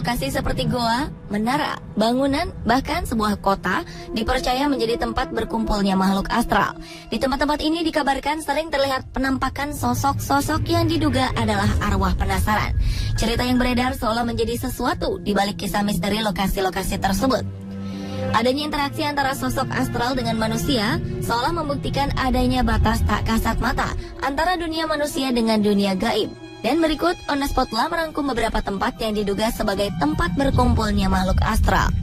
lokasi seperti goa, menara, bangunan, bahkan sebuah kota dipercaya menjadi tempat berkumpulnya makhluk astral. Di tempat-tempat ini dikabarkan sering terlihat penampakan sosok-sosok yang diduga adalah arwah penasaran. Cerita yang beredar seolah menjadi sesuatu di balik kisah misteri lokasi-lokasi tersebut. Adanya interaksi antara sosok astral dengan manusia seolah membuktikan adanya batas tak kasat mata antara dunia manusia dengan dunia gaib. Dan berikut On The Spot telah merangkum beberapa tempat yang diduga sebagai tempat berkumpulnya makhluk astral.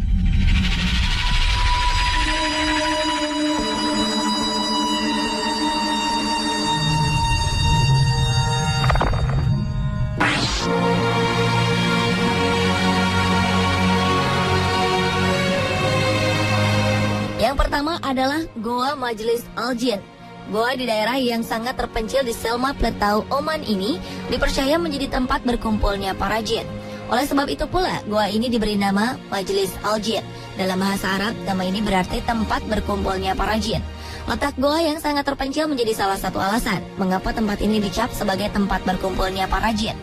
Yang pertama adalah Goa Majlis Al-Jin. Goa di daerah yang sangat terpencil di Selma Plateau, Oman ini dipercaya menjadi tempat berkumpulnya para jin. Oleh sebab itu pula, goa ini diberi nama Majlis Al-Jin. Dalam bahasa Arab, nama ini berarti tempat berkumpulnya para jin. Letak goa yang sangat terpencil menjadi salah satu alasan mengapa tempat ini dicap sebagai tempat berkumpulnya para jin.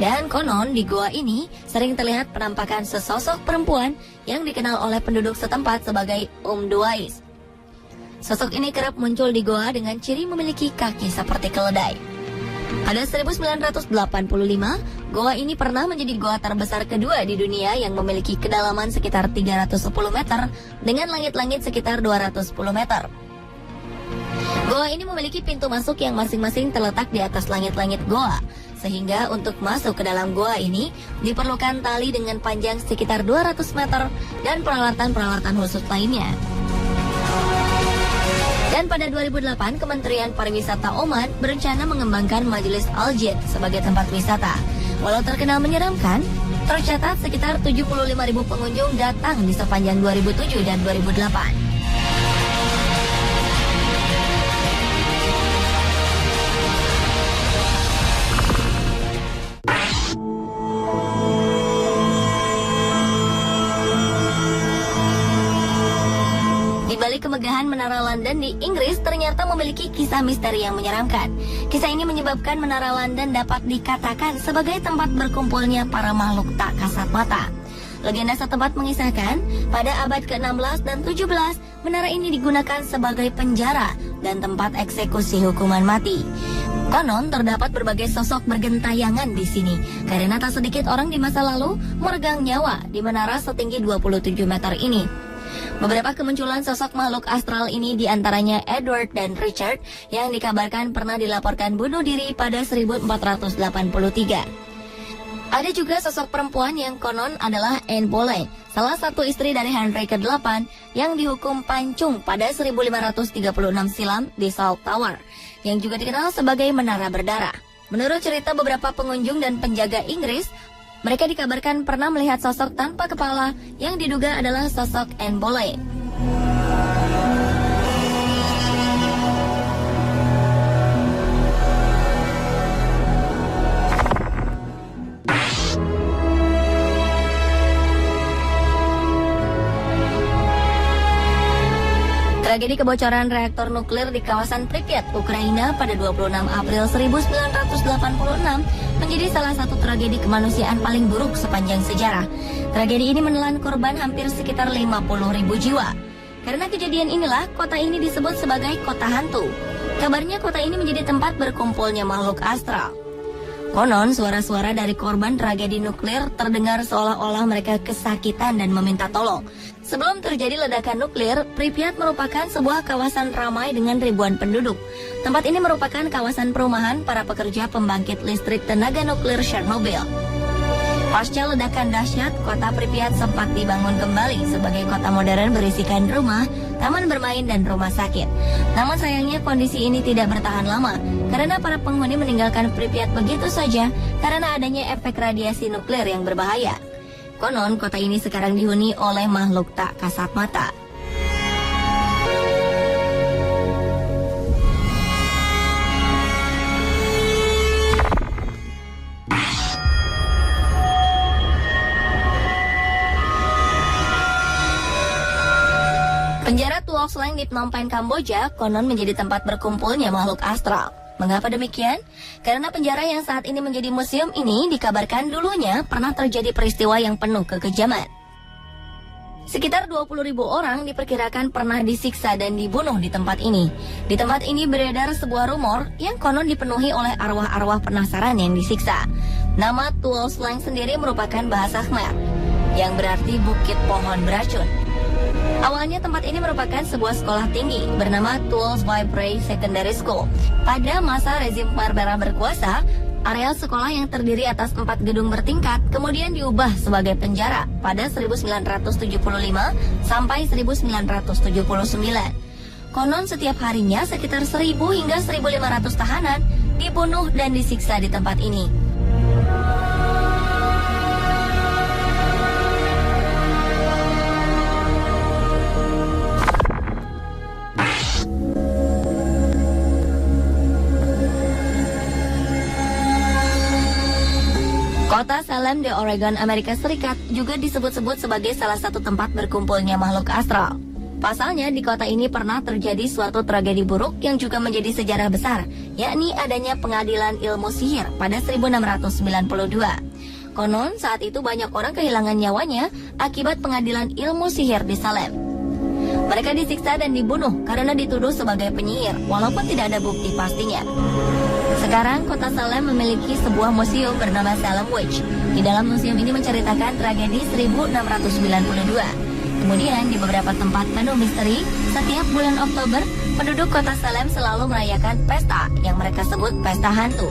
Dan konon di goa ini sering terlihat penampakan sesosok perempuan yang dikenal oleh penduduk setempat sebagai Duais. Sosok ini kerap muncul di goa dengan ciri memiliki kaki seperti keledai. Pada 1985, goa ini pernah menjadi goa terbesar kedua di dunia yang memiliki kedalaman sekitar 310 meter dengan langit-langit sekitar 210 meter. Goa ini memiliki pintu masuk yang masing-masing terletak di atas langit-langit goa, sehingga untuk masuk ke dalam goa ini diperlukan tali dengan panjang sekitar 200 meter dan peralatan-peralatan khusus lainnya. Dan pada 2008, Kementerian Pariwisata Oman berencana mengembangkan Majlis Al-Jin sebagai tempat wisata. Walau terkenal menyeramkan, tercatat sekitar 75.000 pengunjung datang di sepanjang 2007 dan 2008. Di balik kemegahan Menara London di Inggris ternyata memiliki kisah misteri yang menyeramkan. Kisah ini menyebabkan Menara London dapat dikatakan sebagai tempat berkumpulnya para makhluk tak kasat mata. Legenda setempat mengisahkan, pada abad ke-16 dan 17, menara ini digunakan sebagai penjara dan tempat eksekusi hukuman mati. Konon terdapat berbagai sosok bergentayangan di sini, karena tak sedikit orang di masa lalu meregang nyawa di menara setinggi 27 meter ini. Beberapa kemunculan sosok makhluk astral ini diantaranya Edward dan Richard yang dikabarkan pernah dilaporkan bunuh diri pada 1483. Ada juga sosok perempuan yang konon adalah Anne Boleyn, salah satu istri dari Henry ke-8 yang dihukum pancung pada 1536 silam di Salt Tower, yang juga dikenal sebagai Menara Berdarah. Menurut cerita beberapa pengunjung dan penjaga Inggris, mereka dikabarkan pernah melihat sosok tanpa kepala yang diduga adalah sosok Anne Boleyn. Tragedi kebocoran reaktor nuklir di kawasan Pripyat, Ukraina pada 26 April 1986 menjadi salah satu tragedi kemanusiaan paling buruk sepanjang sejarah. Tragedi ini menelan korban hampir sekitar 50.000 jiwa. Karena kejadian inilah kota ini disebut sebagai kota hantu. Kabarnya kota ini menjadi tempat berkumpulnya makhluk astral. Konon suara-suara dari korban tragedi nuklir terdengar seolah-olah mereka kesakitan dan meminta tolong. Sebelum terjadi ledakan nuklir, Pripyat merupakan sebuah kawasan ramai dengan ribuan penduduk. Tempat ini merupakan kawasan perumahan para pekerja pembangkit listrik tenaga nuklir Chernobyl. Pasca ledakan dahsyat, kota Pripyat sempat dibangun kembali sebagai kota modern berisikan rumah, taman bermain, dan rumah sakit. Namun sayangnya kondisi ini tidak bertahan lama, karena para penghuni meninggalkan Pripyat begitu saja karena adanya efek radiasi nuklir yang berbahaya. Konon, kota ini sekarang dihuni oleh makhluk tak kasat mata. Penjara Tuok Sleng di Phnom Penh, Kamboja, konon menjadi tempat berkumpulnya makhluk astral. Mengapa demikian? Karena penjara yang saat ini menjadi museum ini dikabarkan dulunya pernah terjadi peristiwa yang penuh kekejaman. Sekitar 20.000 orang diperkirakan pernah disiksa dan dibunuh di tempat ini. Di tempat ini beredar sebuah rumor yang konon dipenuhi oleh arwah-arwah penasaran yang disiksa. Nama Tuol Sleng sendiri merupakan bahasa Khmer, yang berarti bukit pohon beracun. Awalnya tempat ini merupakan sebuah sekolah tinggi bernama Tuol Vibre Secondary School. Pada masa rezim Khmer Merah berkuasa, areal sekolah yang terdiri atas 4 gedung bertingkat kemudian diubah sebagai penjara pada 1975 sampai 1979. Konon setiap harinya sekitar 1.000 hingga 1.500 tahanan dibunuh dan disiksa di tempat ini. Kota Salem di Oregon, Amerika Serikat juga disebut-sebut sebagai salah satu tempat berkumpulnya makhluk astral. Pasalnya di kota ini pernah terjadi suatu tragedi buruk yang juga menjadi sejarah besar, yakni adanya pengadilan ilmu sihir pada 1692. Konon saat itu banyak orang kehilangan nyawanya akibat pengadilan ilmu sihir di Salem. Mereka disiksa dan dibunuh karena dituduh sebagai penyihir, walaupun tidak ada bukti pastinya. Sekarang kota Salem memiliki sebuah museum bernama Salem Witch. Di dalam museum ini menceritakan tragedi 1692. Kemudian di beberapa tempat penuh misteri, setiap bulan Oktober, penduduk kota Salem selalu merayakan pesta yang mereka sebut pesta hantu.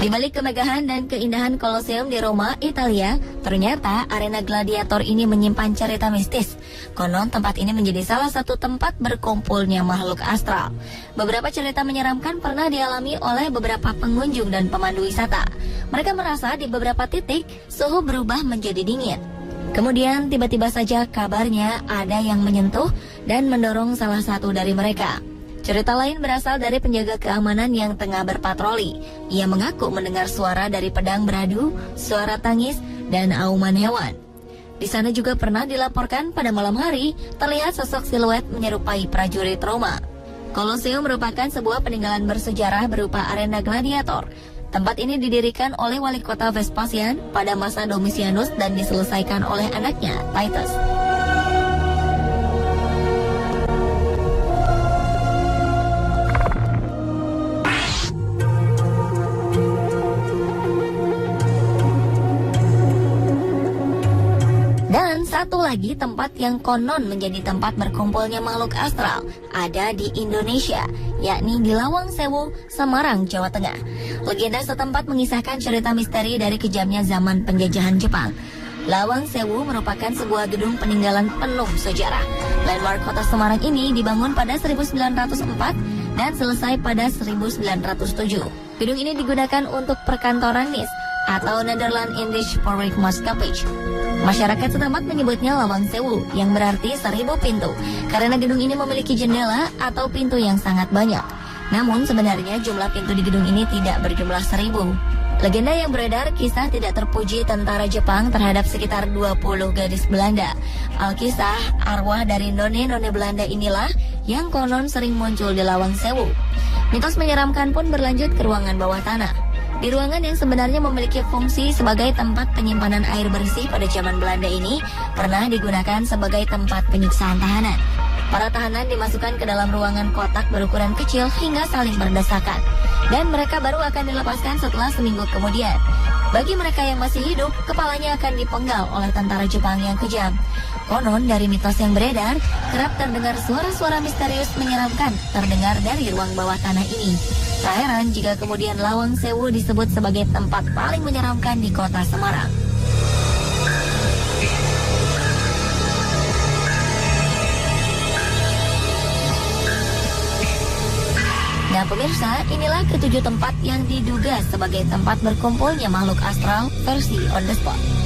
Di balik kemegahan dan keindahan Koloseum di Roma, Italia, ternyata arena gladiator ini menyimpan cerita mistis. Konon tempat ini menjadi salah satu tempat berkumpulnya makhluk astral. Beberapa cerita menyeramkan pernah dialami oleh beberapa pengunjung dan pemandu wisata. Mereka merasa di beberapa titik suhu berubah menjadi dingin. Kemudian tiba-tiba saja kabarnya ada yang menyentuh dan mendorong salah satu dari mereka. Cerita lain berasal dari penjaga keamanan yang tengah berpatroli. Ia mengaku mendengar suara dari pedang beradu, suara tangis, dan auman hewan. Di sana juga pernah dilaporkan pada malam hari terlihat sosok siluet menyerupai prajurit Roma. Koloseum merupakan sebuah peninggalan bersejarah berupa arena gladiator. Tempat ini didirikan oleh wali kota Vespasian pada masa Domitianus dan diselesaikan oleh anaknya, Titus. Dan satu lagi tempat yang konon menjadi tempat berkumpulnya makhluk astral ada di Indonesia, yakni di Lawang Sewu, Semarang, Jawa Tengah. Legenda setempat mengisahkan cerita misteri dari kejamnya zaman penjajahan Jepang. Lawang Sewu merupakan sebuah gedung peninggalan penuh sejarah. Landmark kota Semarang ini dibangun pada 1904 dan selesai pada 1907. Gedung ini digunakan untuk perkantoran NIS atau Netherlands Indisch Spoorwegmaatschappij. Masyarakat setempat menyebutnya Lawang Sewu, yang berarti 1000 pintu, karena gedung ini memiliki jendela atau pintu yang sangat banyak. Namun sebenarnya jumlah pintu di gedung ini tidak berjumlah 1000. Legenda yang beredar kisah tidak terpuji tentara Jepang terhadap sekitar 20 gadis Belanda. Alkisah, arwah dari none-none Belanda inilah yang konon sering muncul di Lawang Sewu. Mitos menyeramkan pun berlanjut ke ruangan bawah tanah. Di ruangan yang sebenarnya memiliki fungsi sebagai tempat penyimpanan air bersih pada zaman Belanda ini pernah digunakan sebagai tempat penyiksaan tahanan. Para tahanan dimasukkan ke dalam ruangan kotak berukuran kecil hingga saling berdesakan, dan mereka baru akan dilepaskan setelah seminggu kemudian. Bagi mereka yang masih hidup, kepalanya akan dipenggal oleh tentara Jepang yang kejam. Konon dari mitos yang beredar, kerap terdengar suara-suara misterius menyeramkan terdengar dari ruang bawah tanah ini. Tak heran jika kemudian Lawang Sewu disebut sebagai tempat paling menyeramkan di kota Semarang. Nah pemirsa, inilah ketujuh tempat yang diduga sebagai tempat berkumpulnya makhluk astral versi on the spot.